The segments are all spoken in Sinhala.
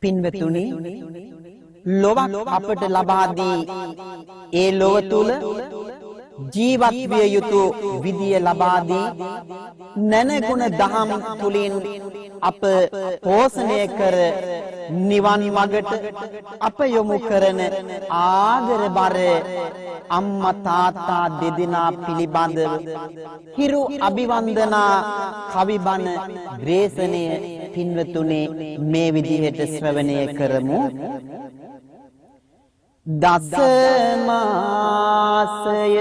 පින්වතුනි ලොවක් අපට ලබා දී ඒ ලොව තුල ජීවත් විය යුතු විදිය ලබා දී නැනගුණ දහම් තුලින් අප පෝෂණය කර නිවන් මගට අප යොමු කරන ආදරබර අම්මා තාත්තා දෙදෙනා පිළිබඳව හිරු අභිවන්දනා කවිබන දේශනය පින්වතුනි මේ විදිහට ශ්‍රවණය කරමු. දස මාසය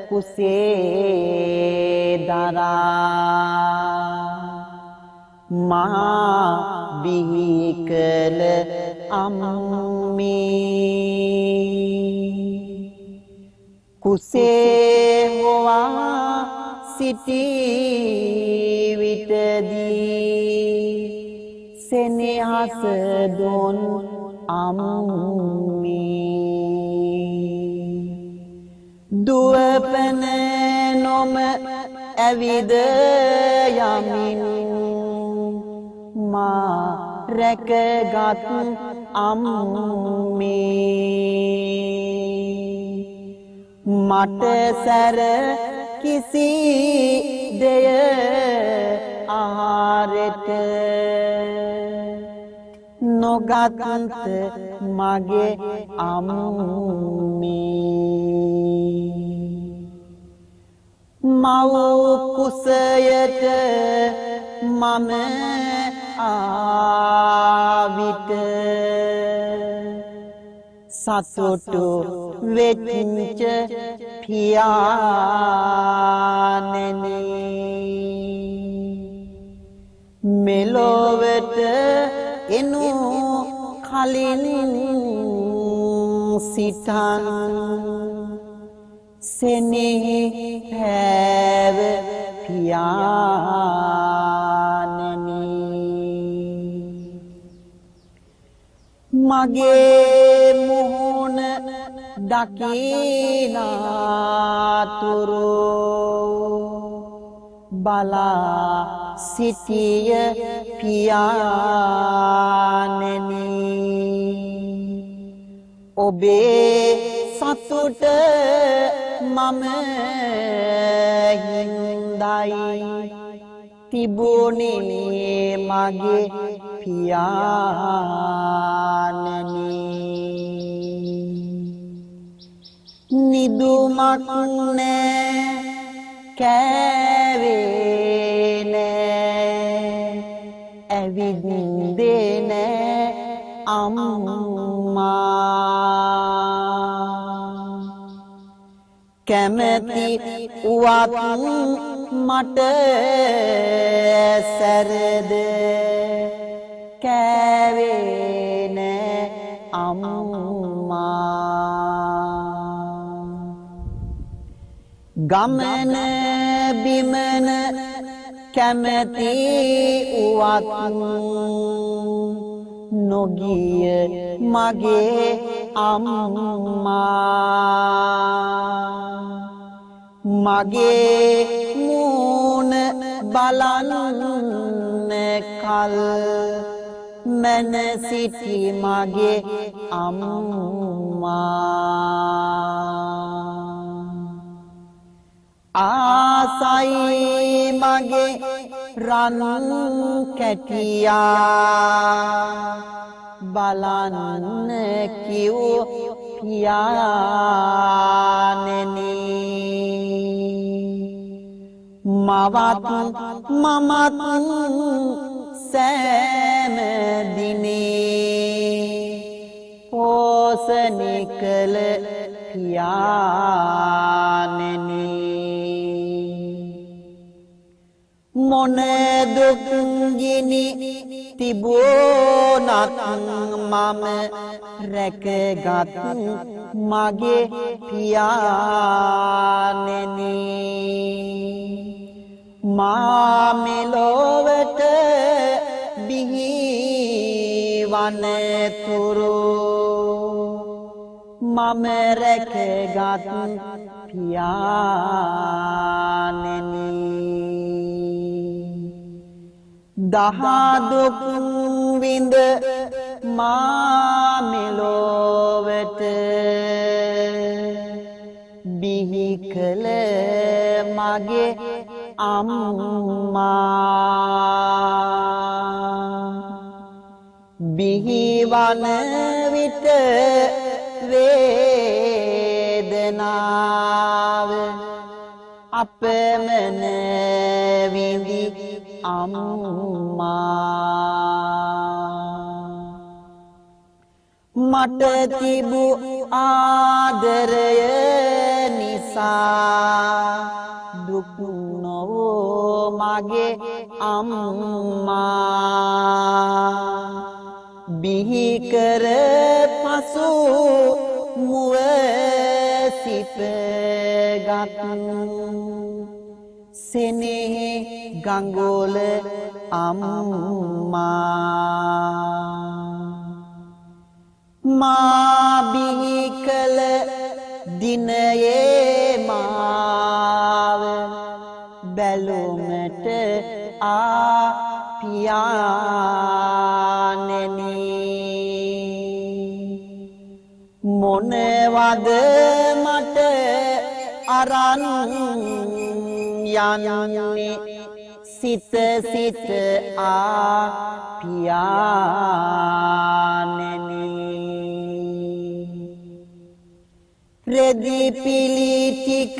කුසේ දරා මා බිහි කළ අම්මේ කුසේ හොවා සිටි විටදී සෙනෙහස දොන් අම්මේ දුවපන නොම ඇවිද යමින් මා රැකගත් අම්මේ මට සැර කිසි දෙය ආහාරෙට නොගත් මගේ අම්මේ මව කුසයට මම ආවිත සතුටු වෙච්ච පියාණෙනි මෙලොවට එනු කලින් සිතන් සෙනෙහි හැව පියාණෙනි මගේ මුහුණ දකිනාතුරු බලා සිටිය පියාණෙනි ඔබේ සතුට මම හින්දයි තිබුණේ මගේ පියාණෙනි නිදුමක් නෑ කෑවේ නෑ ඇවිද්දේ නෑ අම්මා කැමැති උවත් මට සැරද කෑවේ නෑ අම්මා ගමන බිමන කැමැති උවත් නොගිය මගේ අම්මා මගේ මූණ බලන්න කල් මන සිටි මගේ අම්මා ආසයි මගේ රන් කැටියා බලන්න කිව් පියාණෙනි මවත් මමත් සෑම දිනේ පෝෂණය කළ පියාණෙනි මොන දුක් ගිනි තිබුණත් මම රැකගත් මගේ පියාණෙනි මා මෙලොවට බිහි වනතුරු මම රැකගත් පියාණෙනි දහදුක් විඳ මා මෙලොවට බිහි කළ මගේ අම්මා බිහිවන විට වේදනාව අපමණ විඳි අම්මා මට තිබු ආදරය නිසා දුක් නොවෝ මගේ අම්මා බිහි කර පසු මුව සිපගත් සෙනෙහි ගංගොල අම්මා මා බිහි කළ දිනයේ මාව බැලුමට පියාණෙනි මොනවද මට අරන් යන්නේ සිත සිත පියාණෙනි රෙදි පිලි ටික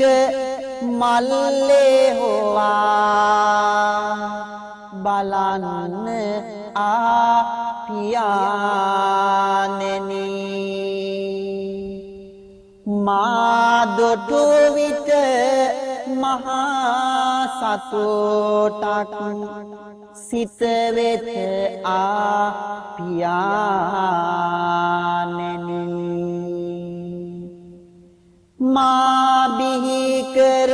මල්ලේ හොවා බලන්න පියාණෙනි මා දොටු විට මහා සතුටක් සිත වෙත පියාණෙනි මා බිහි කර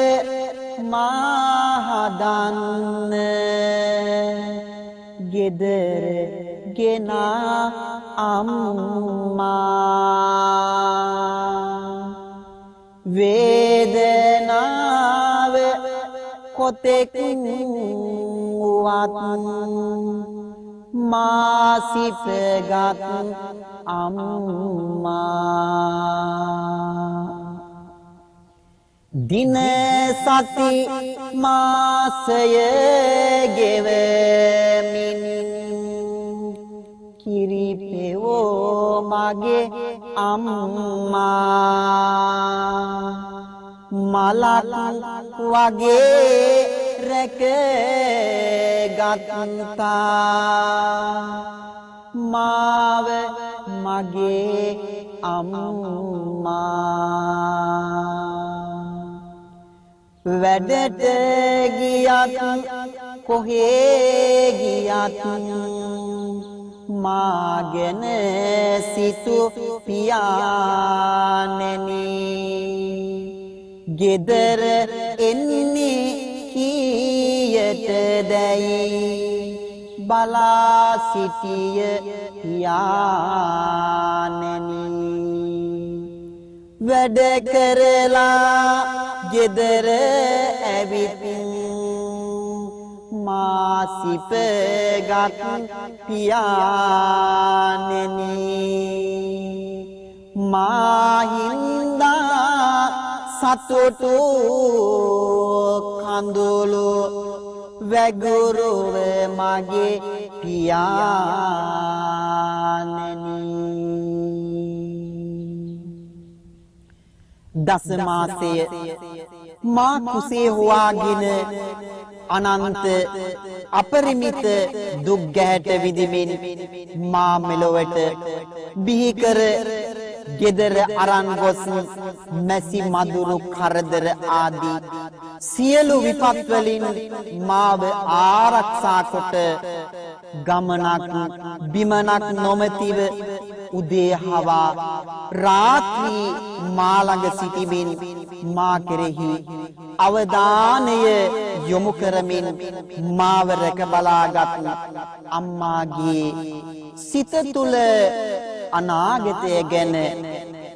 මා හදන්න ගෙදර ගෙනා අම්මා වේදනාව කොතෙක් වුවත් මා සිපගත් අම්මා දින සති මාසය ගෙවමින් කිරි පෙවෝ මගේ අම්මා මලක් වගේ රැකගත්තා මාව මගේ අම්මා වැඩට ගියත් කොහේ ගියත් මා ගැන සිතු පියාණෙනි ගෙදර එන්නේ කීයටදැයි බලා සිටිය පියාණෙනි වැඩ කරලා ගෙදර ඇවිත් මා සිපගත් පියාණෙනි මා හින්දා සතුටු කඳුළු වැගුරුව මගේ පියාණෙනි දස මාසය මා කුසේ හොවාගෙන අනන්ත අපරිමිත දුක් ගැහැට විඳිමින් මා මෙලොවට බිහි කර ගෙදර අරන් ගොස් මැසි මදුරු කරදර ආදී සියලු විපත් වලින් මාව ආරක්ෂා කොට ගමනක් බිමනක් නොමැතිව උදේ හවා රාත්‍රී මා ළඟ සිටිමින් මා කෙරෙහි අවධානය යොමු කරමින් මාව රැක බලාගත් අම්මාගේ සිත තුළ අනාගතය ගැන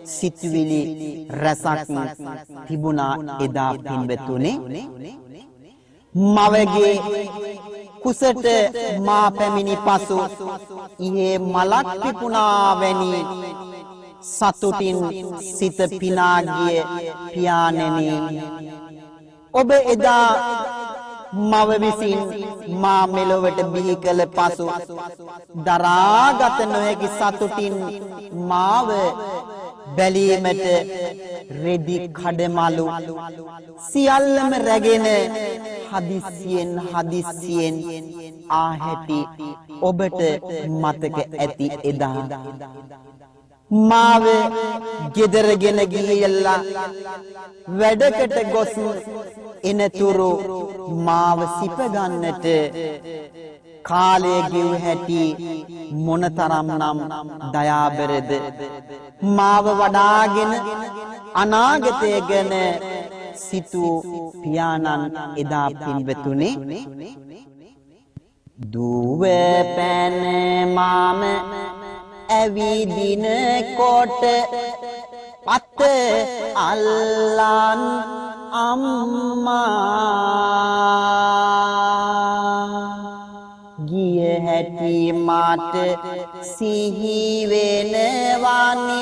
සිතුවිලි රසක් තිබුණා එදා පින්වතුනි මවගේ කුසට මා පැමිණි පසු ඉහේ මලක් පිපුණා වැනි සතුටින් සිත පිනා ගිය පියාණෙනි ඔබ එදා මව විසින් මා මෙලොවට බිහි කළ පසු දරාගත නොහැකි සතුටින් මාව බැලීමට රෙදි කඩමලු සියල්ලම රැගෙන හදිස්සියෙන් ආහැටි ඔබට මතක ඇති එදා මාව ගෙදරගෙන ගිහිල්ලා වැඩකට ගොස් එනතුරු මාව සිප ගන්නට කාලය ගෙව හැටි මොනතරම්නම් දයාබරද මාව වඩාගෙන අනාගතය ගැන සිතූ පියාණන් එදා පින්වතුනි දුව පැන මාම ඇවිදින කොට අත අල්ලන් අම්මා ගිය හැටි මට සිහි වෙනවනි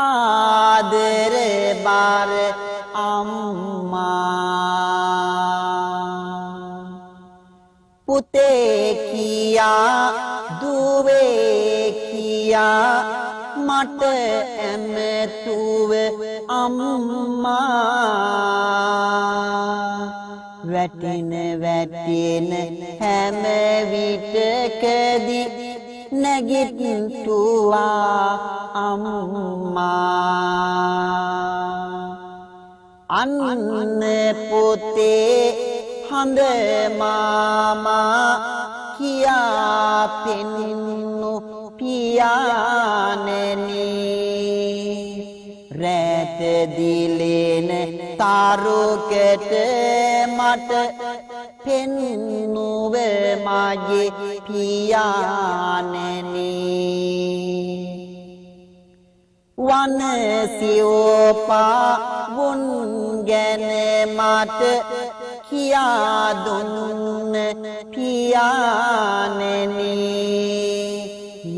ආදර බාර අම්මා පුතේ කියා දුවේ කියා මට ඇමතුව අම්මා වැටෙන හැම විටකදී නැගිට්ටුවා අම්මා අන්න පුතේ හඳ මාමා කියා පෙන්නු පියාණෙනි රැට දිලෙන තාරුකට මට පෙන්නුව මගේ පියාණෙනි වනසියෝපා වුන් ගැන මට කියා දුන්න පියාණෙනි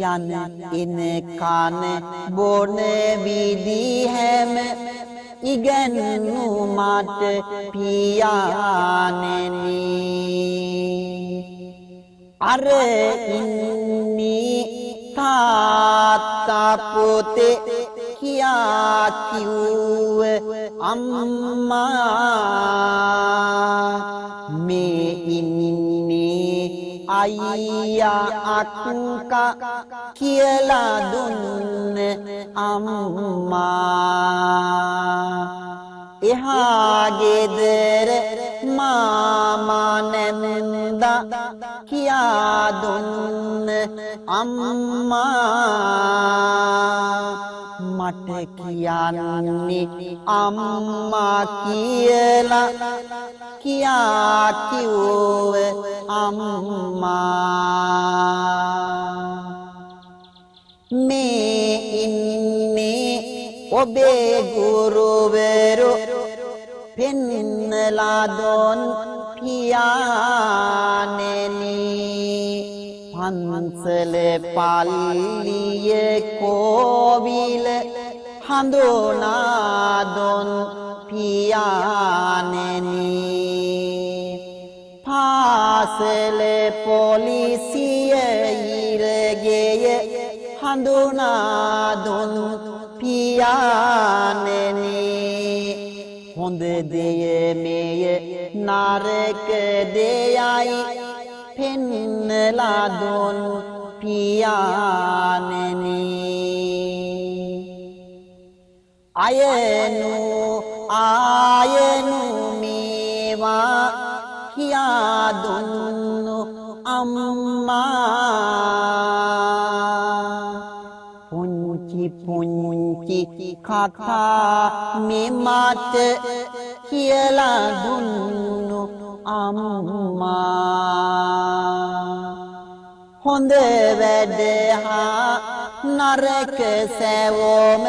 යන එන කන බොන විදි හැම ඉගැන්වු මට පියාණෙනි අර ඉන්නී තාත්තා පුතේ කියා කිව්ව අම්මා මේ ඉන්නේ අයියා අක්කා කියලා දුන්න අම්මා එහා ගෙදර මාමා නැන්දා කියා දුන්න අම්මා මට කියන්නේ අම්මා කියලා කියා කිව්ව අම්මා මේ ඉන්නේ ඔබේ ගුරුවරු පෙන්නලා දොන් පියාණෙනි පන්සල පල්ලිය කෝවිල හඳුනා දොන් පියාණෙනි පාසල පොලිසිය ඉරගෙය හඳුනා දුන් පියාණෙනි හොඳ දෙය මෙය නරක දෙයයි පෙන්නලා දුන් පියාණෙනි අයනු ආයනු මේවා කියා දුන්නු අම්මා පුංචි කතා මෙමට කියලා දුන්නු අම්මා හොඳ වැඩ හා නරක සැවොම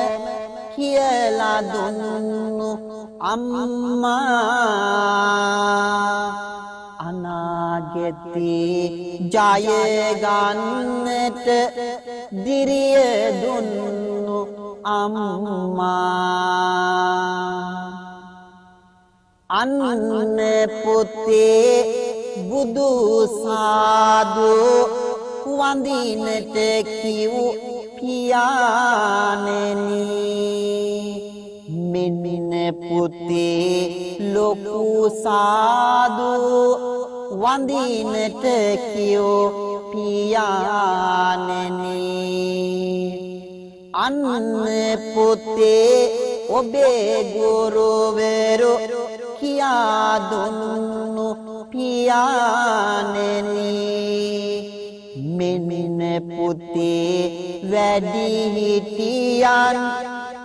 කියලා දුන්නු අම්මා ගෙති ජය ගන්නට දිරිය දුන්නු අම්මා අන්න පුතේ බුදු සාදු වඳිනට කිව් පියාණෙනි මෙන්න පුතේ ලොකු සාදු වඳිනට කිව් පියාණෙනි අන්න පුතේ ඔබේ ගුරුවරු කියා දුන්නු පියාණෙනි මෙන්න පුතේ වැඩිහිටියන්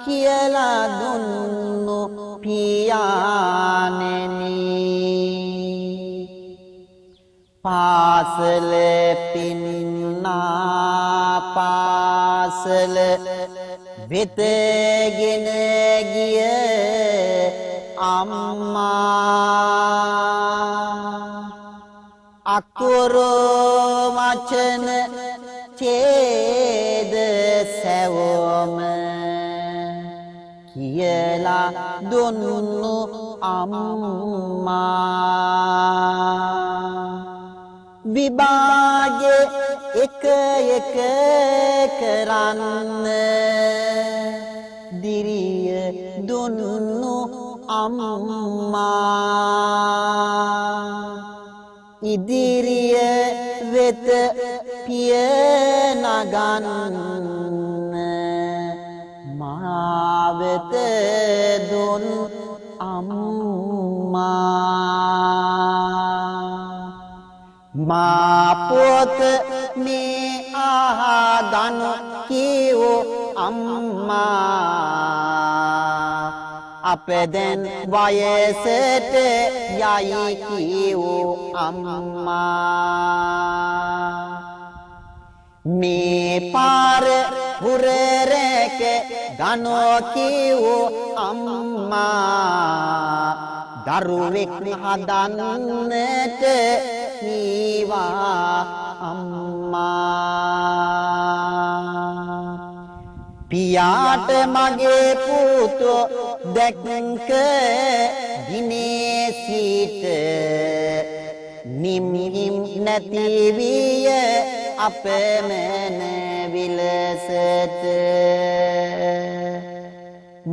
කියලා දුන්නු පියාණෙනි පාසල පින්නා පාසල වෙතගෙන ගිය අම්මා අකුරු වචන ඡේද සැවොම කියලා දුන්නු අම්මා විභාගේ එක එක කරන්න දිරිය දුන්නු අම්මා ඉදිරිය වෙත පිය නගන්න මා වෙත දුන් අම්මා මා පොත මේ අහගනු කීවෝ අම්මා අප දැන් වයසට යයි කීවෝ අම්මා මේ පාර හුරරක ගනෝ කීවෝ අම්මා දරුවෙක් හදන්නට කීවා අම්මා පියාට මගේ පුතෝ දැක්ක දිනේ සිට නිම්හිම් නැති විය අපමණ විලසට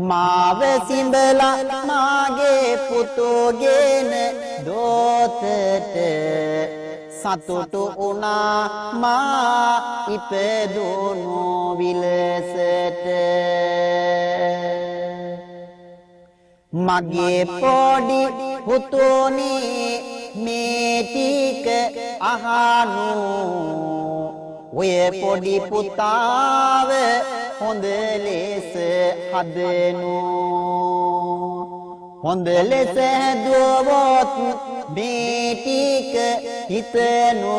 මාව සිඹලා මාගේ පුතෝගෙන දෝතට සතුටු වුණා මා ඉපදුණු විලසට මගේ පොඩි පුතෝනේ මේ ටික අහනු ඔය පොඩි පුතාව හොඳ ලෙස හදනු හොඳ ලෙස හැදුවොත් මේ ටික හිතනු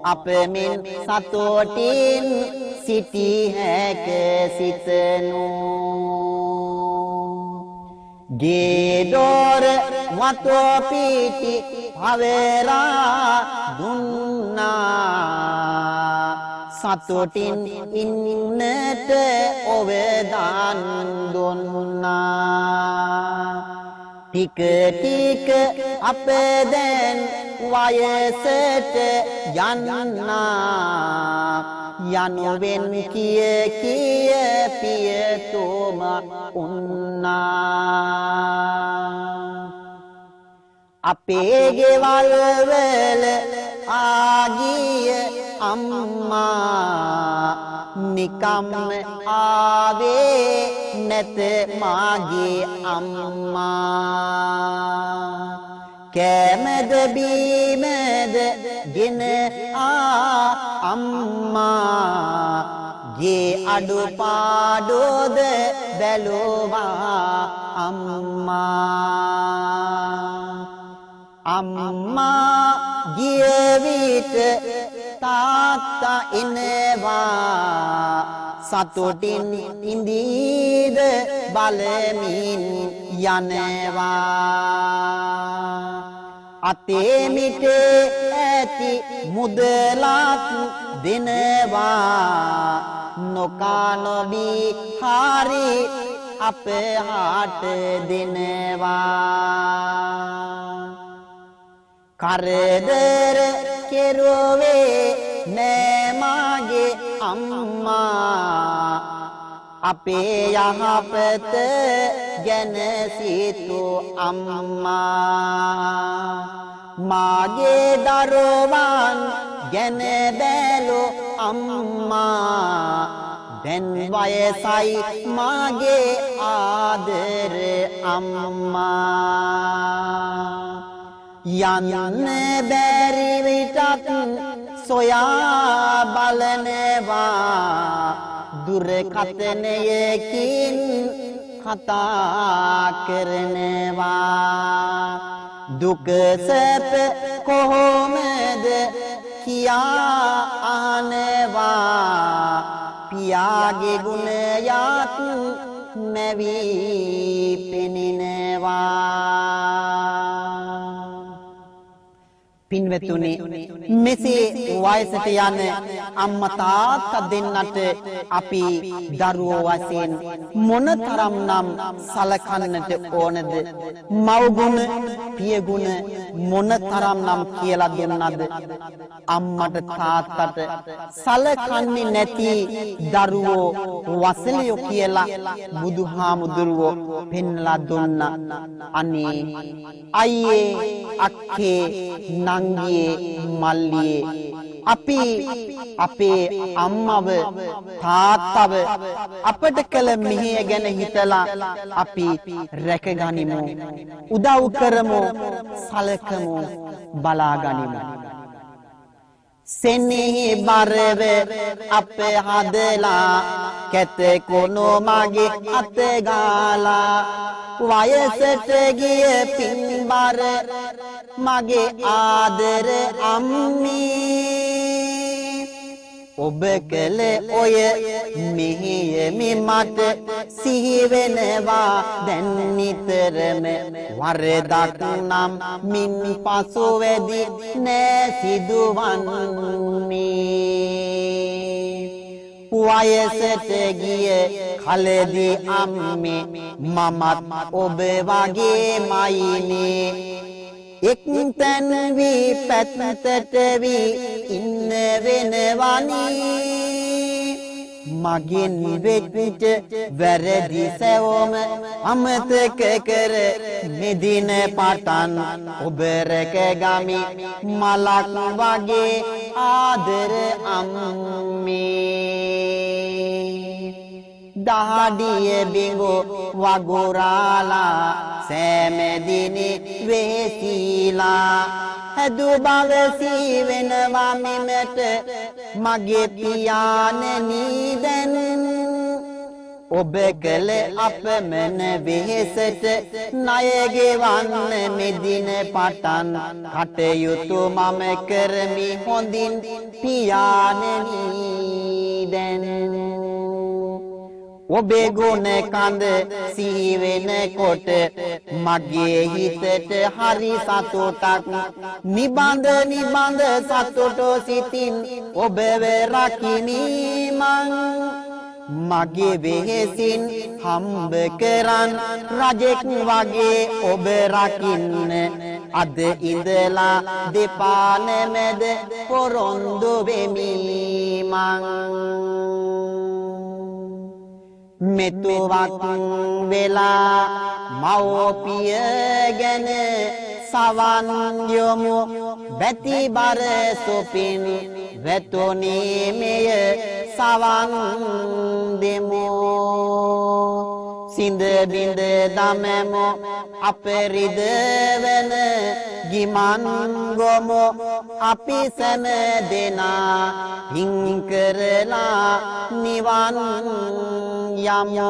අප මෙන් සතුටින් සිටි හැක සිතනු ගේ දොර වතෝ පිටි පවරා දුන්නා සතුටින් ඉන්නට ඔවදාන් දුන්නා ටික ටික අප දැන් වයසට යන්නා යනුවෙන් කිය කිය පියතුම උන්නා අපේ ගෙවල් වල ආගිය අම්මා නිකම්ම ආවේ නැත මාගේ අම්මා කෑමද බීමද ගෙන අම්මා ගේ අඩුපාඩුද බැලුවා අම්මා ගිය විට තාත්තා එනවා සතුටින් ඉඳීද බලමින් යනවා අතේ මිටේ ඇති මුදලත් දෙනවා නොකා නොබී හරි අපේ හාට දෙනවා කරදර කෙරුවේ නෑ මාගේ අම්මා අපේ යහපත ගැන සිතු අම්මා මාගේ දරුවන් ගැන බැලු අම්මා දැන් වයසයි මාගේ ආදර අම්මා යන්න බැරි විටත් සොයා බලනවා දුරකථනයකින් කතා කරනවා දුක සැප කොහොමද කියා අහනවා පියාගේ ගුණයත් මැවී පෙනෙනවා පින්වතුනි මෙසේ වයසට යන අම්මා තාත්තා දෙන්නට අපි දරුවෝ වශයෙන් මොනතරම්නම් සලකන්නට ඕනද මව්ගුණ පියගුණ මොනතරම්නම් කියලා දුන්නද අම්මට තාත්තට සලකන්නේ නැති දරුවෝ වසලියෝ කියලා බුදුහාමුදුරුවෝ පෙන්ලා දුන්නා අනේ අයියේ අක්කේ නංගියේ මල්ලියේ අපි අපේ අම්මව තාත්තව අපට කළ මෙහෙය ගැන හිතලා අපි රැකගනිමු උදව් කරමු සලකමු බලාගනිමු සෙනෙහි බරව අප හදලා කැත කොනෝ මගේ අත ගාලා වයසට ගිය පින්බර මගේ ආදර අම්මී ඔබ කළ ඔය මෙහෙයමි මට සිහි වෙනවා දැන් නිතරම වරදක් නම් මින් පසු වෙදි නෑ සිදුවන්නේ වයසට ගිය කලදී අම්මේ මමත් ඔබ වගේමයිනේ එක්තැන් වී පැත්තට වී ඉන්න වෙනවනී මගෙන් වෙච්ච වැරදි සැවොම අමතක කර මෙදින පටන් ඔබ රැකගමි මලක් වගේ ආදර අම්මේ දහඩිය බිඟු වගුරාලා සෑමදිනි වෙසීලා හැදු බව සීවෙනවා මෙමට මගේ පියාණනී දැන් ඔබ කළ අපමණ වෙහෙසට ණය ගෙවන්න මෙදින පටන් කටයුතු මම කරමි හොඳින් පියාණනී දැන් ඔබේ ගුණ කඳ සිහි වෙනකොට මගේ හිතට හරි සතුටක් නිබඳ සතුට සිතින් ඔබව රකිමි මං මගේ වෙහෙසින් හම්බ කරන් රජෙක් වගේ ඔබ රකින්න අද ඉඳලා දෙපා නැමෙද පොරොන්දු වෙමි මං මෙතුවක් වෙලා මව්පිය ගැන සවන් යොමු බැති බර සොපින් වැතුනේ මෙය සවන් දෙමු සිඳ බිඳ දමමු අපරිද වෙන ගිමන් ගොමු අපි සෑම දෙනා පින් කරලා නිවන් යමු